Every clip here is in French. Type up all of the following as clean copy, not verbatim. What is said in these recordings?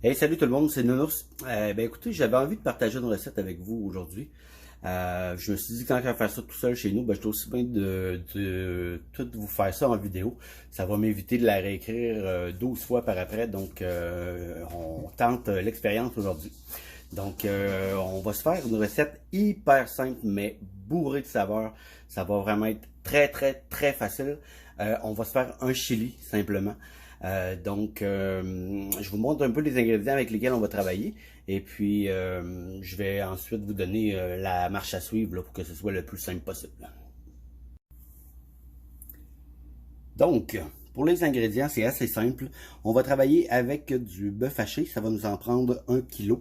Hey, salut tout le monde, c'est Nounours. Écoutez, j'avais envie de partager une recette avec vous aujourd'hui. Je me suis dit, quand on va faire ça tout seul chez nous, j'étais aussi bien de tout vous faire ça en vidéo. Ça va m'éviter de la réécrire 12 fois par après, donc on tente l'expérience aujourd'hui. Donc, on va se faire une recette hyper simple, mais bourrée de saveurs. Ça va vraiment être très, très, très facile. On va se faire un chili, simplement. Je vous montre un peu les ingrédients avec lesquels on va travailler. Et puis, je vais ensuite vous donner la marche à suivre là, pour que ce soit le plus simple possible. Donc, pour les ingrédients, c'est assez simple. On va travailler avec du bœuf haché. Ça va nous en prendre 1 kg.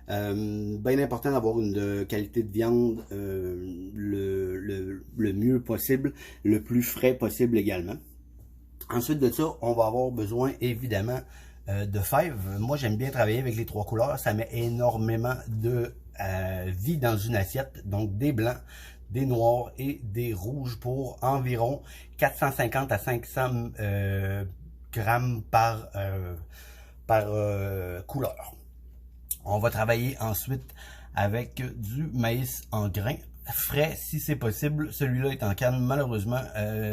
Bien important d'avoir une qualité de viande le mieux possible, le plus frais possible également. Ensuite de ça, on va avoir besoin évidemment de fèves. Moi, j'aime bien travailler avec les 3 couleurs. Ça met énormément de vie dans une assiette. Donc, des blancs, des noirs et des rouges pour environ 450 à 500 grammes par couleur. On va travailler ensuite avec du maïs en grains frais si c'est possible. Celui-là est en canne, malheureusement,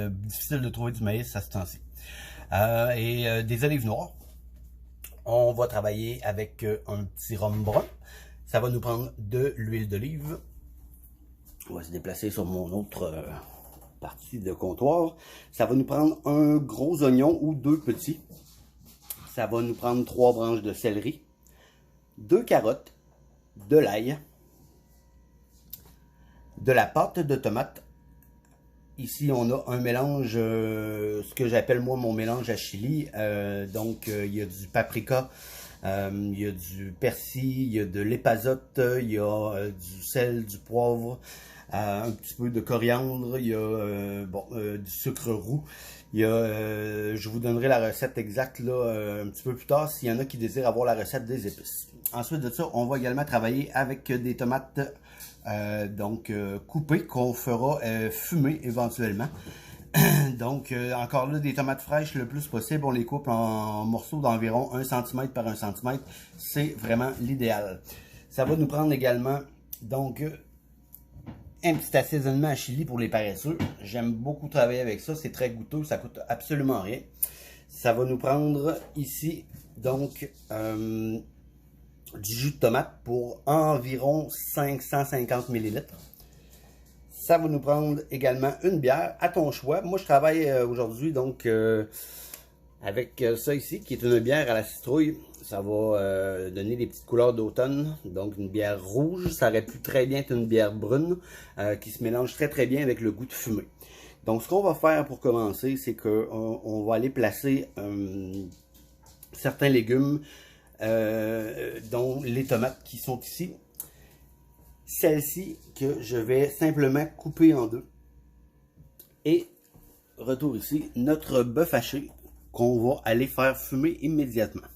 difficile de trouver du maïs à ce temps-ci. Des olives noires. On va travailler avec un petit rhum brun. Ça va nous prendre de l'huile d'olive. On va se déplacer sur mon autre partie de comptoir. Ça va nous prendre un gros oignon ou 2 petits. Ça va nous prendre 3 branches de céleri, 2 carottes, de l'ail, de la pâte de tomate. Ici, on a un mélange, ce que j'appelle moi mon mélange à chili. Il y a du paprika, il y a du persil, il y a de l'épazote, il y a du sel, du poivre, un petit peu de coriandre, il y a du sucre roux. Je vous donnerai la recette exacte là, un petit peu plus tard s'il y en a qui désirent avoir la recette des épices. Ensuite de ça, on va également travailler avec des tomates coupées qu'on fera fumer éventuellement. Encore là, des tomates fraîches le plus possible. On les coupe en morceaux d'environ 1 cm par 1 cm. C'est vraiment l'idéal. Ça va nous prendre également un petit assaisonnement à chili pour les paresseux. J'aime beaucoup travailler avec ça. C'est très goûteux. Ça coûte absolument rien. Ça va nous prendre ici du jus de tomate pour environ 550 ml. Ça va nous prendre également une bière à ton choix. Moi, je travaille aujourd'hui avec ça ici, qui est une bière à la citrouille. Ça va donner des petites couleurs d'automne. Donc, une bière rouge. Ça aurait pu très bien être une bière brune qui se mélange très très bien avec le goût de fumée. Donc, ce qu'on va faire pour commencer, c'est qu'on va aller placer certains légumes, dont les tomates qui sont ici. Celle-ci que je vais simplement couper en deux. Et retour ici, notre bœuf haché qu'on va aller faire fumer immédiatement.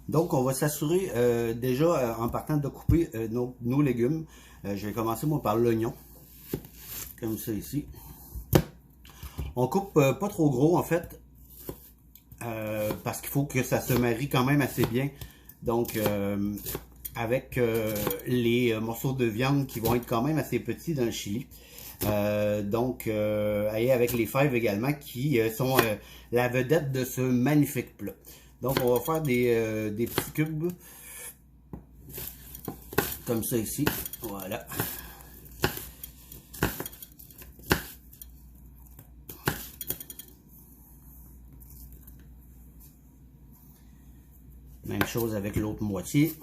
Donc on va s'assurer déjà en partant de couper nos légumes. Je vais commencer moi par l'oignon, comme ça ici. On coupe pas trop gros en fait, parce qu'il faut que ça se marie quand même assez bien. Donc, avec les morceaux de viande qui vont être quand même assez petits dans le chili. Et avec les fèves également qui sont la vedette de ce magnifique plat. Donc, on va faire des petits cubes comme ça ici. Voilà. Même chose avec l'autre moitié.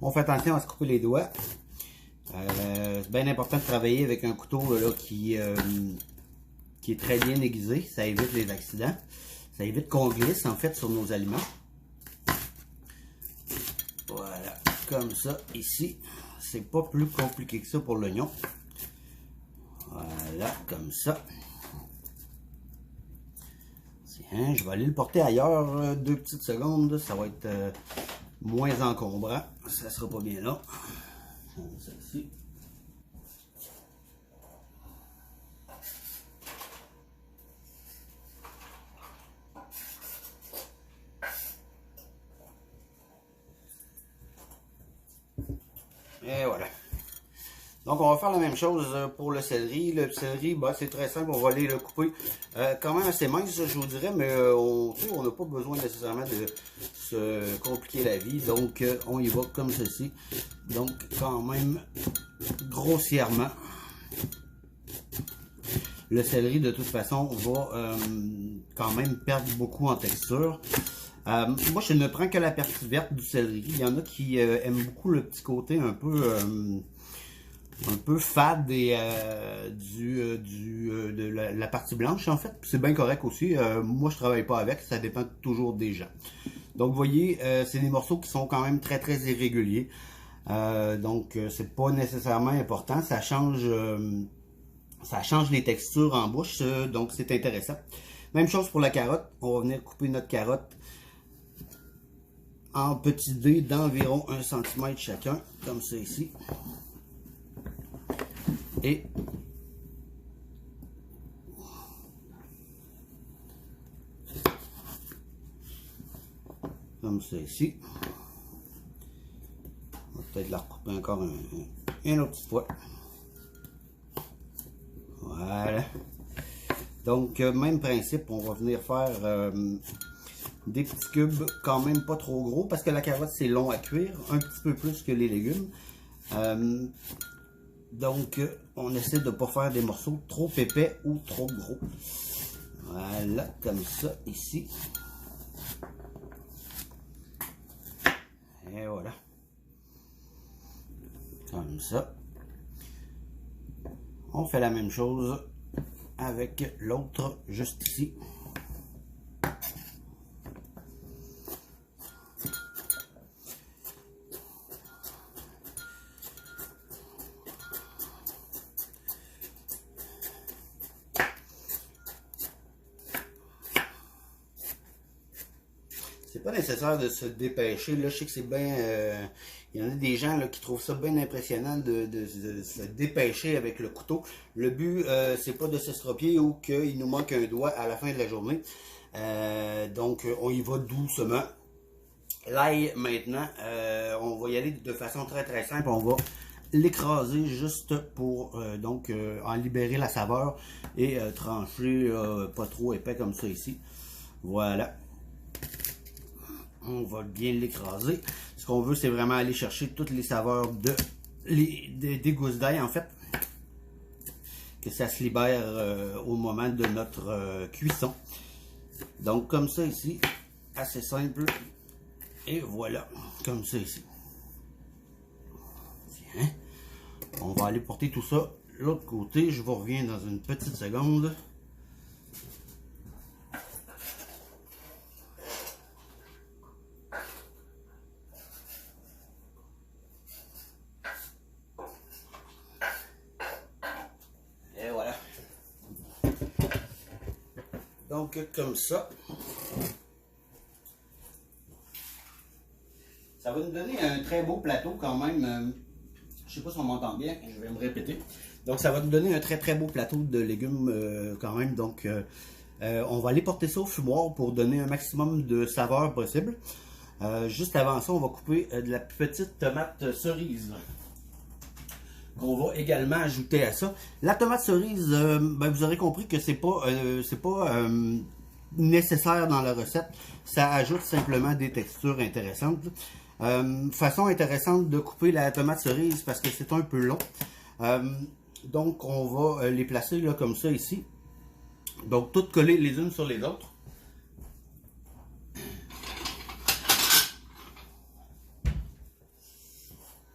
On fait attention à se couper les doigts. C'est bien important de travailler avec un couteau là, qui est très bien aiguisé. Ça évite les accidents. Ça évite qu'on glisse en fait sur nos aliments. Voilà, comme ça ici. C'est pas plus compliqué que ça pour l'oignon. Voilà, comme ça. Tiens, je vais aller le porter ailleurs 2 petites secondes. Ça va être moins encombrant. Ça sera pas bien là. Ça ici. Et voilà. Donc, on va faire la même chose pour le céleri. Le céleri, bah, c'est très simple. On va aller le couper quand même assez mince, je vous dirais, mais on n'a pas besoin nécessairement de se compliquer la vie. Donc, on y va comme ceci. Donc, quand même, grossièrement. Le céleri, de toute façon, va quand même perdre beaucoup en texture. Moi, je ne prends que la partie verte du céleri. Il y en a qui aiment beaucoup le petit côté un peu fade et de la partie blanche, en fait. C'est bien correct aussi. Moi, je travaille pas avec. Ça dépend toujours des gens. Donc, vous voyez, c'est des morceaux qui sont quand même très, très irréguliers. Donc, c'est pas nécessairement important. Ça change les textures en bouche. Donc, c'est intéressant. Même chose pour la carotte. On va venir couper notre carotte en petits dés d'environ 1 cm chacun, comme ça ici. Et comme ça ici. On va peut-être la recouper encore une autre fois. Voilà. Donc, même principe, on va venir faire des petits cubes quand même pas trop gros parce que la carotte c'est long à cuire, un petit peu plus que les légumes. Donc, on essaie de ne pas faire des morceaux trop épais ou trop gros. Voilà, comme ça, ici. Et voilà. Comme ça. On fait la même chose avec l'autre juste ici. C'est pas nécessaire de se dépêcher. Là, je sais que c'est bien. Il y en a des gens là, qui trouvent ça bien impressionnant de se dépêcher avec le couteau. Le but, c'est pas de s'estropier ou qu'il nous manque un doigt à la fin de la journée. Donc, on y va doucement. L'ail, maintenant, on va y aller de façon très très simple. On va l'écraser juste pour en libérer la saveur et trancher pas trop épais comme ça ici. Voilà. On va bien l'écraser. Ce qu'on veut, c'est vraiment aller chercher toutes les saveurs des gousses d'ail, en fait. Que ça se libère au moment de notre cuisson. Donc, comme ça ici, assez simple. Et voilà, comme ça ici. Tiens. On va aller porter tout ça de l'autre côté. Je vous reviens dans une petite seconde. Donc, comme ça. Ça va nous donner un très beau plateau quand même. Je ne sais pas si on m'entend bien, je vais me répéter. Donc, ça va nous donner un très très beau plateau de légumes quand même. Donc, on va aller porter ça au fumoir pour donner un maximum de saveur possible. Juste avant ça, on va couper de la petite tomate cerise qu'on va également ajouter à ça. La tomate cerise, vous aurez compris que c'est pas nécessaire dans la recette. Ça ajoute simplement des textures intéressantes. Façon intéressante de couper la tomate cerise parce que c'est un peu long. Donc on va les placer là comme ça ici. Donc toutes collées les unes sur les autres.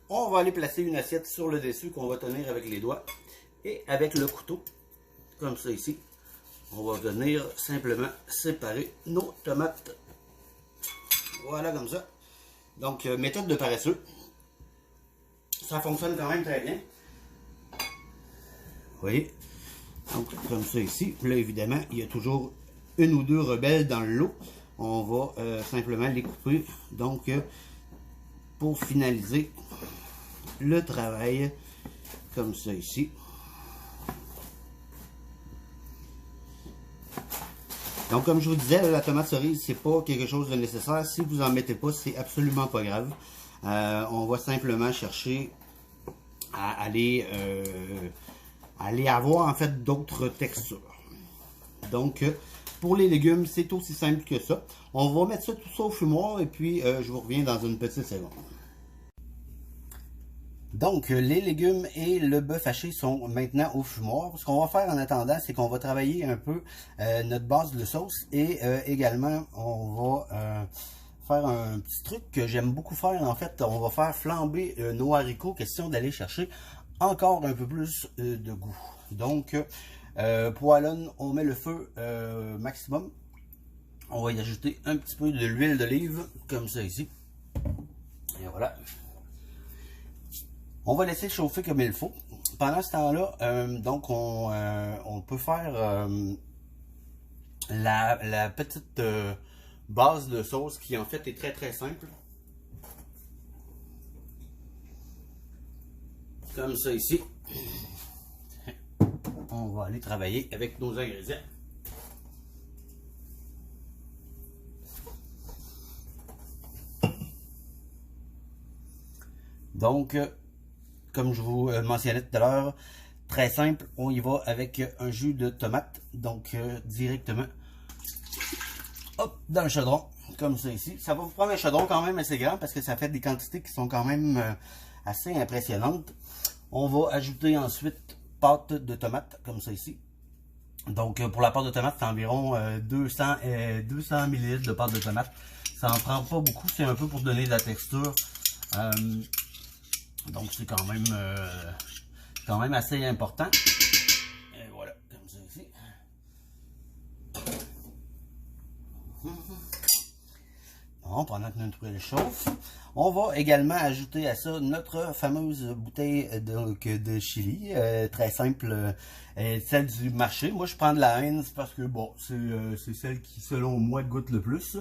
On va aller placer une assiette sur le dessus qu'on va tenir avec les doigts et avec le couteau, comme ça ici. On va venir simplement séparer nos tomates. Voilà, comme ça. Donc, méthode de paresseux. Ça fonctionne quand même très bien. Vous voyez? Donc, comme ça ici. Là, évidemment, il y a toujours une ou deux rebelles dans le lot. On va simplement les couper. Donc, pour finaliser le travail comme ça ici. Donc comme je vous disais, la tomate cerise, c'est pas quelque chose de nécessaire. Si vous en mettez pas, c'est absolument pas grave. On va simplement chercher à aller avoir en fait d'autres textures. Donc pour les légumes, c'est aussi simple que ça. On va mettre ça tout ça au fumoir et puis je vous reviens dans une petite seconde. Donc, les légumes et le bœuf haché sont maintenant au fumoir. Ce qu'on va faire en attendant, c'est qu'on va travailler un peu notre base de sauce et également, on va faire un petit truc que j'aime beaucoup faire. En fait, on va faire flamber nos haricots, question d'aller chercher encore un peu plus de goût. Donc, poêlonne, on met le feu maximum. On va y ajouter un petit peu de l'huile d'olive, comme ça ici. Et voilà. On va laisser chauffer comme il faut. Pendant ce temps-là, donc on peut faire la petite base de sauce qui en fait est très très simple. Comme ça ici. On va aller travailler avec nos ingrédients. Donc, comme je vous mentionnais tout à l'heure, très simple, on y va avec un jus de tomate, donc directement hop, dans le chaudron, comme ça ici. Ça va vous prendre un chaudron quand même assez grand parce que ça fait des quantités qui sont quand même assez impressionnantes. On va ajouter ensuite pâte de tomate, comme ça ici. Donc pour la pâte de tomate, c'est environ 200 ml de pâte de tomate. Ça en prend pas beaucoup, c'est un peu pour donner de la texture. Donc c'est quand même assez important. Et voilà, comme ça ici. Bon, pendant que notre huile chauffe, on va également ajouter à ça notre fameuse bouteille de chili, très simple, celle du marché. Moi je prends de la Heinz parce que bon, c'est celle qui selon moi goûte le plus.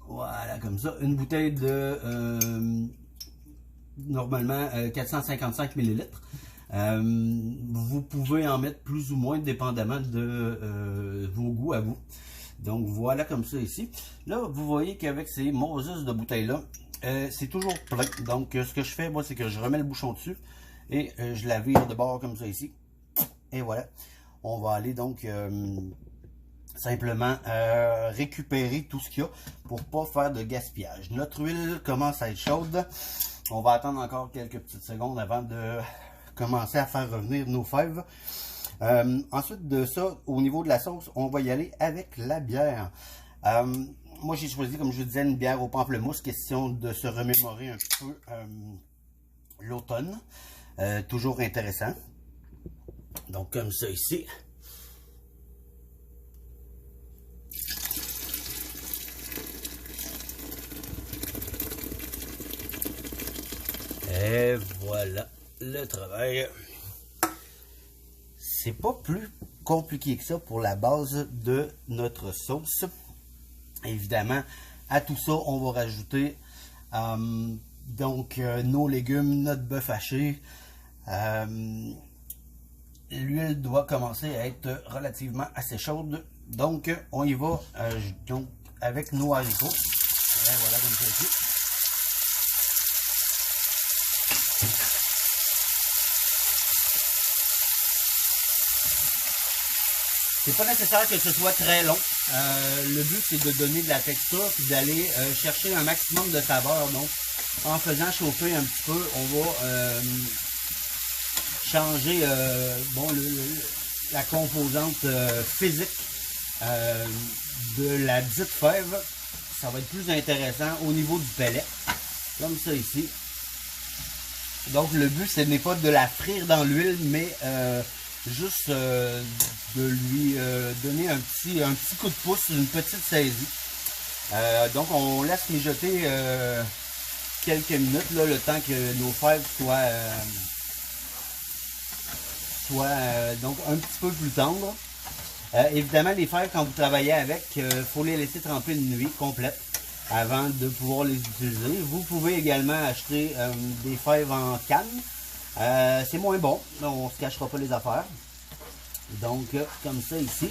Voilà, comme ça, une bouteille de normalement 455 ml. Vous pouvez en mettre plus ou moins dépendamment de vos goûts à vous. Donc voilà comme ça ici. Là, vous voyez qu'avec ces Moses de bouteilles-là, c'est toujours plein. Donc ce que je fais, moi, c'est que je remets le bouchon dessus et je la vire de bord comme ça ici. Et voilà. On va aller donc simplement récupérer tout ce qu'il y a pour pas faire de gaspillage. Notre huile commence à être chaude. On va attendre encore quelques petites secondes avant de commencer à faire revenir nos fèves. Ensuite de ça, au niveau de la sauce, on va y aller avec la bière. Moi, j'ai choisi, comme je vous disais, une bière au pamplemousse, question de se remémorer un peu l'automne. Toujours intéressant. Donc, comme ça ici. Et voilà le travail. C'est pas plus compliqué que ça pour la base de notre sauce. Évidemment, à tout ça, on va rajouter nos légumes, notre bœuf haché. L'huile doit commencer à être relativement assez chaude. Donc, on y va donc avec nos haricots. Et voilà comme ça ici. C'est pas nécessaire que ce soit très long. Le but, c'est de donner de la texture et d'aller chercher un maximum de saveur. Donc, en faisant chauffer un petit peu, on va changer la composante physique de la dite fève. Ça va être plus intéressant au niveau du pellet, comme ça ici. Donc, le but, ce n'est pas de la frire dans l'huile, mais juste de lui donner un petit coup de pouce, une petite saisie. Donc on laisse mijoter quelques minutes, là, le temps que nos fèves soient donc un petit peu plus tendres. Évidemment, les fèves, quand vous travaillez avec, il faut les laisser tremper une nuit complète. avant de pouvoir les utiliser. Vous pouvez également acheter des fèves en canne. C'est moins bon, on ne se cachera pas les affaires. Donc, comme ça ici.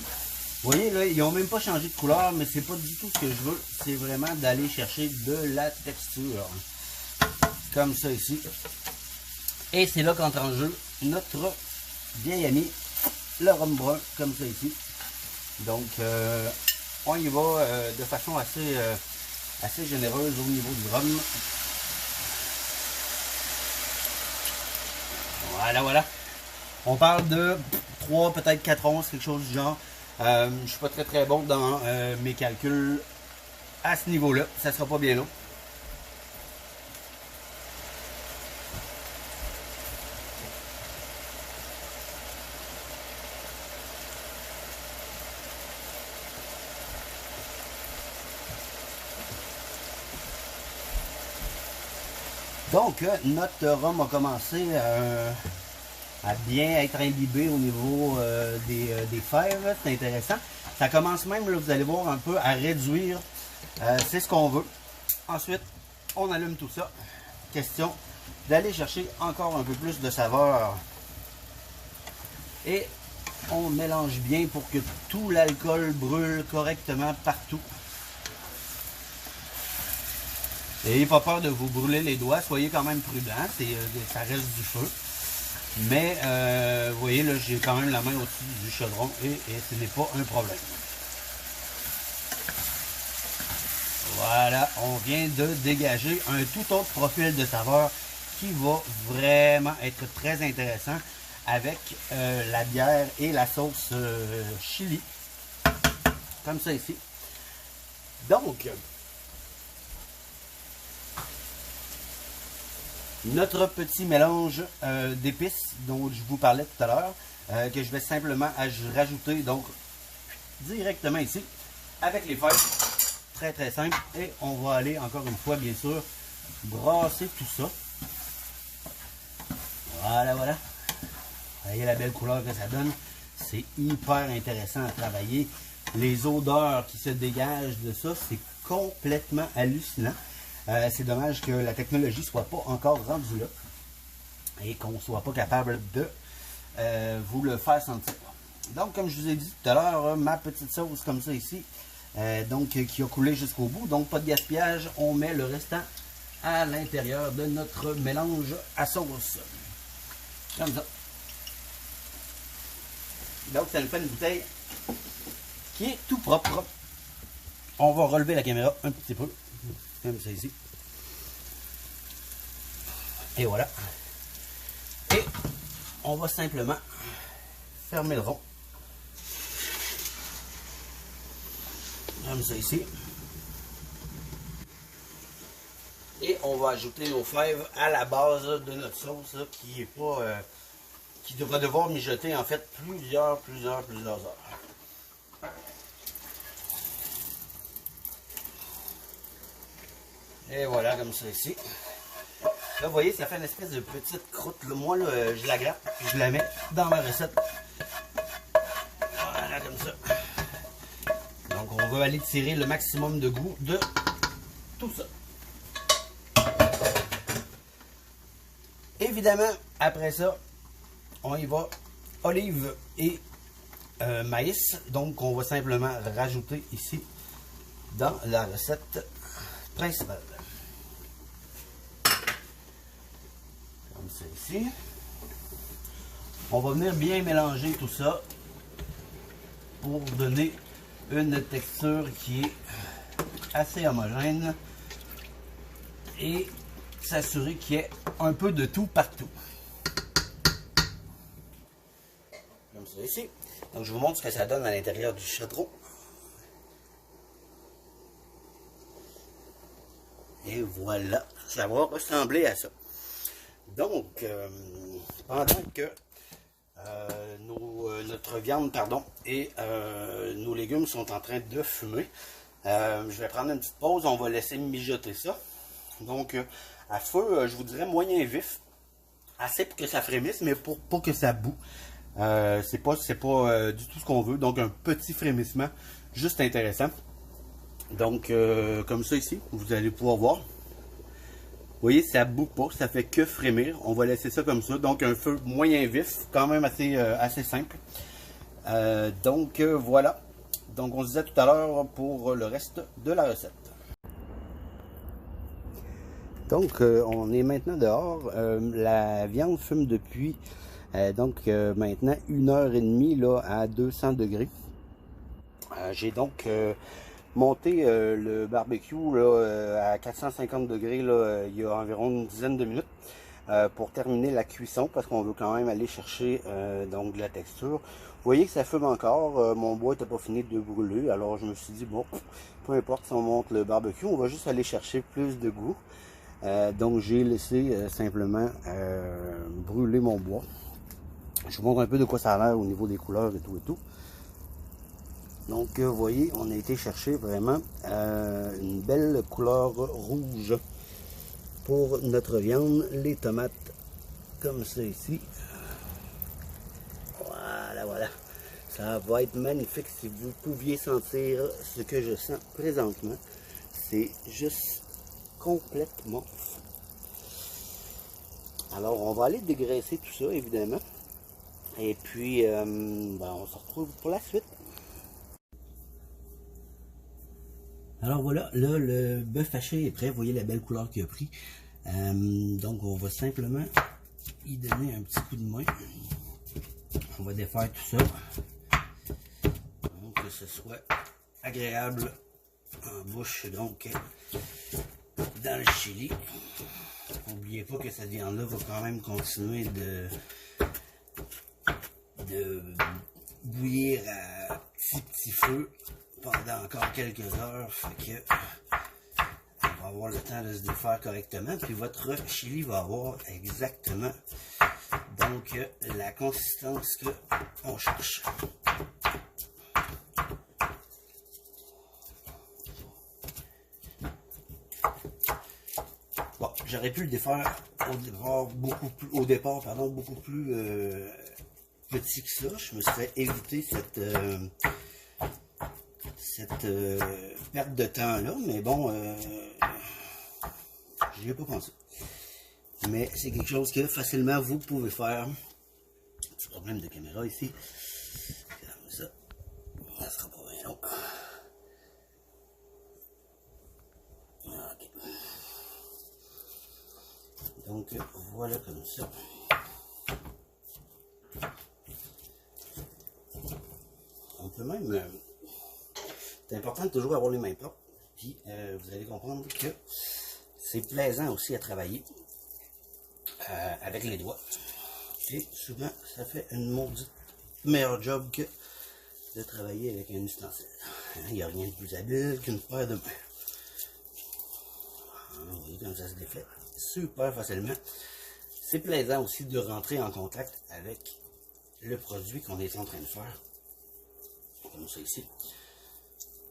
Vous voyez, là, ils n'ont même pas changé de couleur, mais c'est pas du tout ce que je veux. C'est vraiment d'aller chercher de la texture. Comme ça ici. Et c'est là qu'entre en jeu notre vieil ami, le rhum brun, comme ça ici. Donc, on y va de façon assez généreuse au niveau du rhum. Voilà, voilà. On parle de 3, peut-être 4 onces, quelque chose du genre. Je ne suis pas très bon dans mes calculs à ce niveau-là. Ça ne sera pas bien long. Donc, notre rhum a commencé à bien être imbibé au niveau des fèves. C'est intéressant. Ça commence même, là, vous allez voir, un peu à réduire. C'est ce qu'on veut. Ensuite, on allume tout ça. Question d'aller chercher encore un peu plus de saveur. Et on mélange bien pour que tout l'alcool brûle correctement partout. N'ayez pas peur de vous brûler les doigts, soyez quand même prudent, ça reste du feu. Mais vous voyez, là, j'ai quand même la main au-dessus du chaudron et ce n'est pas un problème. Voilà, on vient de dégager un tout autre profil de saveur qui va vraiment être très intéressant avec la bière et la sauce chili. Comme ça ici. Donc, notre petit mélange d'épices dont je vous parlais tout à l'heure, que je vais simplement rajouter donc directement ici avec les fèves. Très simple. Et on va aller encore une fois, bien sûr, brasser tout ça. Voilà, voilà. Vous voyez la belle couleur que ça donne. C'est hyper intéressant à travailler. Les odeurs qui se dégagent de ça, c'est complètement hallucinant. C'est dommage que la technologie ne soit pas encore rendue là et qu'on ne soit pas capable de vous le faire sentir. Donc, comme je vous ai dit tout à l'heure, ma petite sauce comme ça ici, donc qui a coulé jusqu'au bout. Donc, pas de gaspillage. On met le restant à l'intérieur de notre mélange à sauce. Comme ça. Donc, ça nous fait une bouteille qui est tout propre. On va relever la caméra un petit peu. Comme ça ici. Et voilà. Et on va simplement fermer le rond. Comme ça ici. Et on va ajouter nos fèves à la base de notre sauce là, qui est pas qui devra devoir mijoter en fait plusieurs heures. Et voilà, comme ça ici. Là, vous voyez, ça fait une espèce de petite croûte. Là. Moi, là, je la gratte et je la mets dans ma recette. Voilà, comme ça. Donc, on va aller tirer le maximum de goût de tout ça. Évidemment, après ça, on y va olive et maïs. Donc, on va simplement rajouter ici dans la recette principale. Comme ça ici. On va venir bien mélanger tout ça pour donner une texture qui est assez homogène et s'assurer qu'il y ait un peu de tout partout. Comme ça ici. Donc je vous montre ce que ça donne à l'intérieur du chaudron. Et voilà, ça va ressembler à ça. Donc, pendant que notre viande et nos légumes sont en train de fumer, je vais prendre une petite pause, on va laisser mijoter ça. Donc, à feu, je vous dirais moyen vif, assez pour que ça frémisse, mais pour pas que ça boue. C'est pas du tout ce qu'on veut, donc un petit frémissement, juste intéressant. Donc, comme ça ici, vous allez pouvoir voir. Vous voyez, ça ne bouge pas, ça fait que frémir. On va laisser ça comme ça. Donc, un feu moyen vif, quand même assez simple. Donc, voilà. Donc, on se disait tout à l'heure pour le reste de la recette. Donc, on est maintenant dehors. La viande fume depuis maintenant 1h30 là, à 200 degrés. J'ai donc monté le barbecue là, à 450 degrés là, il y a environ une dizaine de minutes pour terminer la cuisson parce qu'on veut quand même aller chercher donc de la texture. Vous voyez que ça fume encore, mon bois n'était pas fini de brûler, alors je me suis dit bon, peu importe si on monte le barbecue, on va juste aller chercher plus de goût. Donc j'ai laissé simplement brûler mon bois. Je vous montre un peu de quoi ça a l'air au niveau des couleurs et tout. Donc, vous voyez, on a été chercher vraiment une belle couleur rouge pour notre viande. Les tomates, comme ça ici. Voilà. Ça va être magnifique si vous pouviez sentir ce que je sens présentement. C'est juste complètement fou. Alors, on va aller dégraisser tout ça, évidemment. Et puis, on se retrouve pour la suite. Alors voilà, là le bœuf haché est prêt, vous voyez la belle couleur qu'il a pris. Donc on va simplement y donner un petit coup de main. On va défaire tout ça. Donc que ce soit agréable en bouche, donc dans le chili. N'oubliez pas que cette viande-là va quand même continuer de bouillir à petit feu pendant encore quelques heures, fait que on va avoir le temps de se défaire correctement, puis votre chili va avoir exactement donc la consistance qu'on cherche. Bon, j'aurais pu le défaire beaucoup plus petit que ça. Je me serais évité cette perte de temps là, mais bon, j'y ai pas pensé. Mais c'est quelque chose que facilement vous pouvez faire. Petit problème de caméra ici. Comme ça. Ça sera pas bien long. Ok. Donc voilà comme ça. On peut même. C'est important de toujours avoir les mains propres. Puis vous allez comprendre que c'est plaisant aussi à travailler avec les doigts. Et souvent, ça fait une maudite meilleur job que de travailler avec un ustensile. Il n'y a rien de plus habile qu'une paire de mains. Vous voyez comme ça se défait super facilement. C'est plaisant aussi de rentrer en contact avec le produit qu'on est en train de faire. Comme ça ici.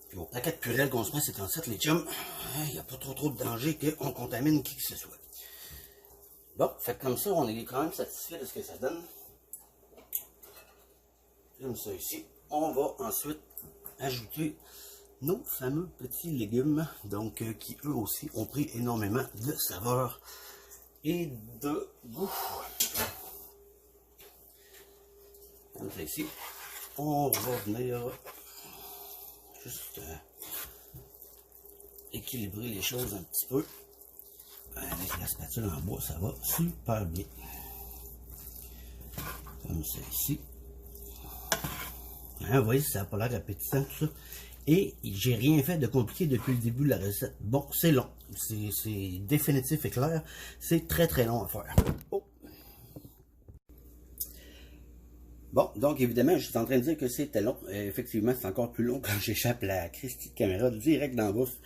Puis au paquet de purée qu'on se met, c'est en fait les chums, il n'y a pas trop de danger qu'on contamine qui que ce soit. Bon, fait comme ça, on est quand même satisfait de ce que ça donne. Comme ça ici. On va ensuite ajouter nos fameux petits légumes, donc qui eux aussi ont pris énormément de saveur et de goût. Comme ça ici. On va venir juste équilibrer les choses un petit peu. Avec la spatule en bois, ça va super bien. Comme ça ici. Hein, vous voyez, ça n'a pas l'air appétissant tout ça. Et j'ai rien fait de compliqué depuis le début de la recette. Bon, c'est long. C'est définitif et clair. C'est très long à faire. Oh. Bon, donc évidemment, je suis en train de dire que c'était long. Effectivement, c'est encore plus long quand j'échappe la Christie de caméra direct dans la bouffe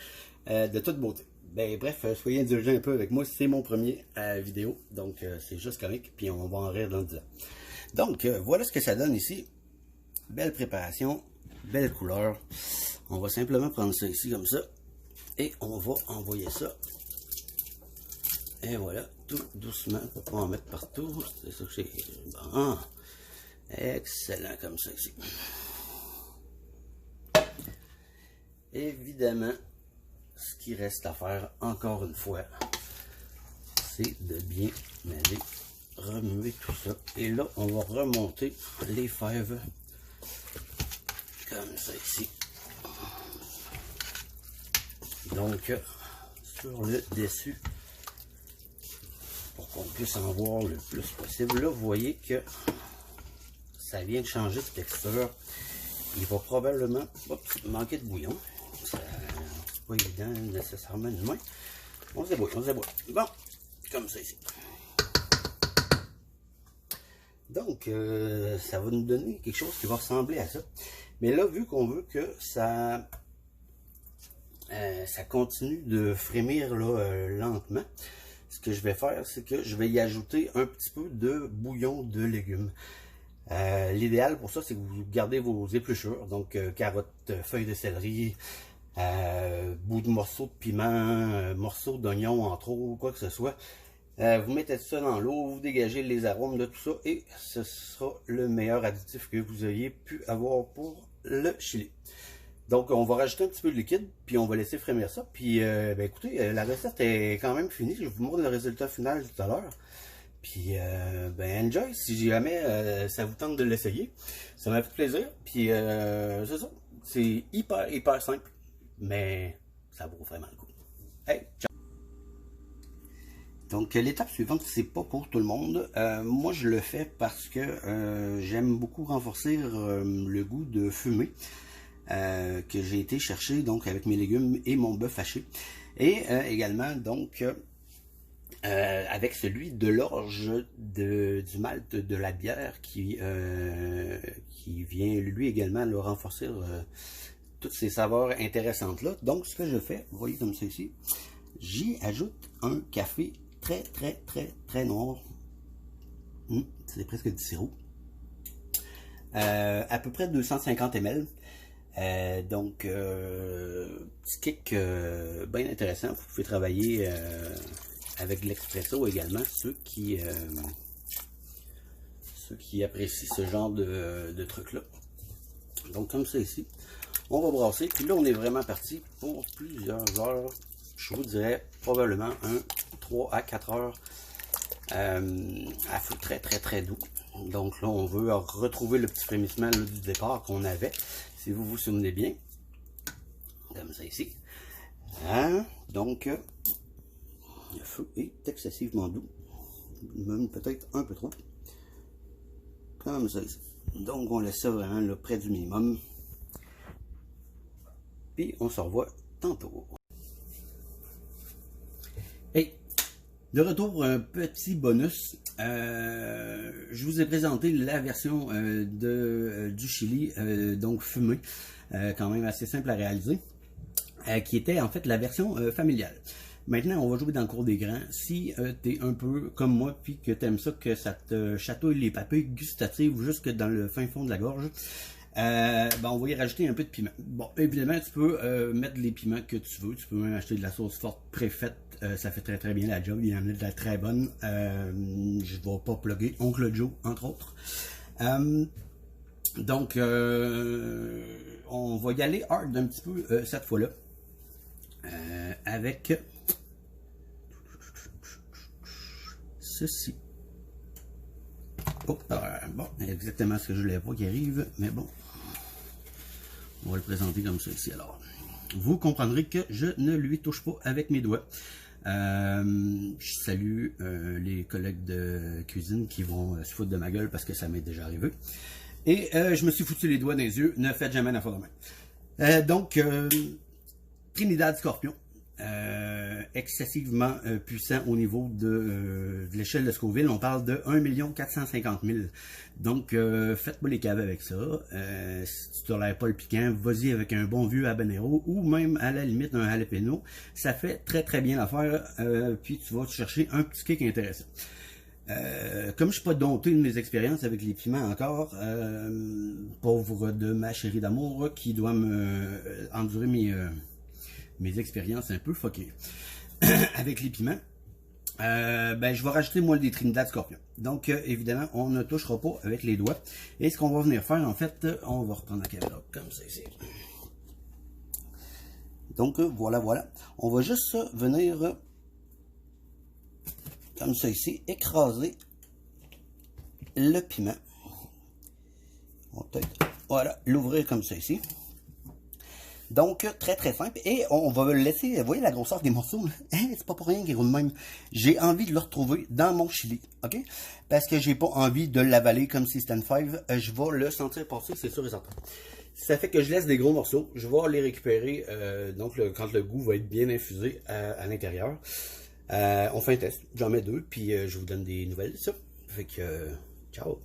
de toute beauté. Ben bref, soyez indulgents un peu avec moi, c'est mon premier vidéo, donc c'est juste comique, puis on va en rire dans le disant. Donc voilà ce que ça donne ici. Belle préparation, belle couleur. On va simplement prendre ça ici comme ça, et on va envoyer ça. Et voilà, tout doucement, on ne peut pas en mettre partout, c'est ça que c'est bon. Excellent comme ça ici. évidemment, ce qui reste à faire, encore une fois, c'est de bien aller remuer tout ça. Et là, on va remonter les fèves comme ça ici. Donc, sur le dessus, pour qu'on puisse en voir le plus possible. Là, vous voyez que ça vient de changer de texture. Il va probablement manquer de bouillon. C'est pas évident nécessairement une main. On se débrouille, on se débrouille. Bon, comme ça ici. Donc, ça va nous donner quelque chose qui va ressembler à ça. Mais là, vu qu'on veut que ça continue de frémir là, lentement, ce que je vais faire, c'est que je vais y ajouter un petit peu de bouillon de légumes. L'idéal pour ça, c'est que vous gardez vos épluchures, donc carottes, feuilles de céleri, bout de morceaux de piment, morceaux d'oignon en trop, quoi que ce soit. Vous mettez ça dans l'eau, vous dégagez les arômes de tout ça et ce sera le meilleur additif que vous ayez pu avoir pour le chili. Donc on va rajouter un petit peu de liquide, puis on va laisser frémir ça. Puis ben écoutez, la recette est quand même finie. Je vous montre le résultat final tout à l'heure. Puis, ben, enjoy, si jamais ça vous tente de l'essayer. Ça m'a fait plaisir. Puis, c'est ça. C'est hyper simple. Mais ça vaut vraiment le coup. Hey, ciao! Donc, l'étape suivante, c'est pas pour tout le monde. Moi, je le fais parce que j'aime beaucoup renforcer le goût de fumée que j'ai été chercher donc avec mes légumes et mon bœuf haché. Et également, donc... avec celui de l'orge du malt de la bière qui vient lui également le renforcer toutes ces saveurs intéressantes là. Donc ce que je fais, vous voyez comme ça ici, j'y ajoute un café très noir, c'est presque du sirop, à peu près 250 ml. Donc petit kick bien intéressant. Vous pouvez travailler avec l'expresso également, ceux qui apprécient ce genre de truc là. Donc comme ça ici, on va brasser, puis là on est vraiment parti pour plusieurs heures. Je vous dirais probablement 3 à 4 heures à feu très doux. Donc là on veut retrouver le petit frémissement là, du départ qu'on avait, si vous vous souvenez bien, comme ça ici. Donc le feu est excessivement doux, même peut-être un peu trop, comme ça ici. Donc on laisse ça vraiment là, près du minimum, puis on se revoit tantôt. Et de retour pour un petit bonus, je vous ai présenté la version du chili, donc fumé, quand même assez simple à réaliser, qui était en fait la version familiale. Maintenant, on va jouer dans le cours des grands. Si tu es un peu comme moi, puis que tu aimes ça, que ça te chatouille les papilles gustatives jusque dans le fin fond de la gorge, ben on va y rajouter un peu de piment. Bon, évidemment, tu peux mettre les piments que tu veux. Tu peux même acheter de la sauce forte préfaite. Ça fait très bien la job. Il y en a de la très bonne. Je ne vais pas plugger Oncle Joe, entre autres. Donc, on va y aller hard un petit peu cette fois-là. Avec ceci. Oh, bon, exactement ce que je voulais pas qui arrive, mais bon. On va le présenter comme ça ici. Alors, vous comprendrez que je ne lui touche pas avec mes doigts. Je salue les collègues de cuisine qui vont se foutre de ma gueule parce que ça m'est déjà arrivé. Et je me suis foutu les doigts dans les yeux. Ne faites jamais n'importe quoi. Donc, Trinidad Scorpion. Excessivement puissant au niveau de l'échelle de Scoville. On parle de 1 450 000. Donc, faites-moi les caves avec ça. Si tu n'as pas le piquant, vas-y avec un bon vieux habanero ou même à la limite un jalapeno. Ça fait très bien l'affaire. Puis tu vas te chercher un petit kick intéressant. Comme je ne suis pas dompté de mes expériences avec les piments encore, pauvre de ma chérie d'amour qui doit me endurer mes expériences un peu fuckées avec les piments, ben, je vais rajouter moi des Trinidad Scorpion. Donc évidemment on ne touchera pas avec les doigts. Et ce qu'on va venir faire en fait, on va reprendre la caméra comme ça ici. Donc voilà, voilà. On va juste venir comme ça ici, écraser le piment. On va peut-être, voilà, l'ouvrir comme ça ici. Donc, très très simple. Et on va le laisser, vous voyez la grosseur des morceaux, hein, c'est pas pour rien qu'il roule même. J'ai envie de le retrouver dans mon chili, ok? Parce que j'ai pas envie de l'avaler comme si c'était une fève. Je vais le sentir passer, c'est sûr et certain. Ça fait que je laisse des gros morceaux. Je vais les récupérer donc quand le goût va être bien infusé à l'intérieur. On fait un test. J'en mets 2, puis je vous donne des nouvelles, ça. Fait que, ciao!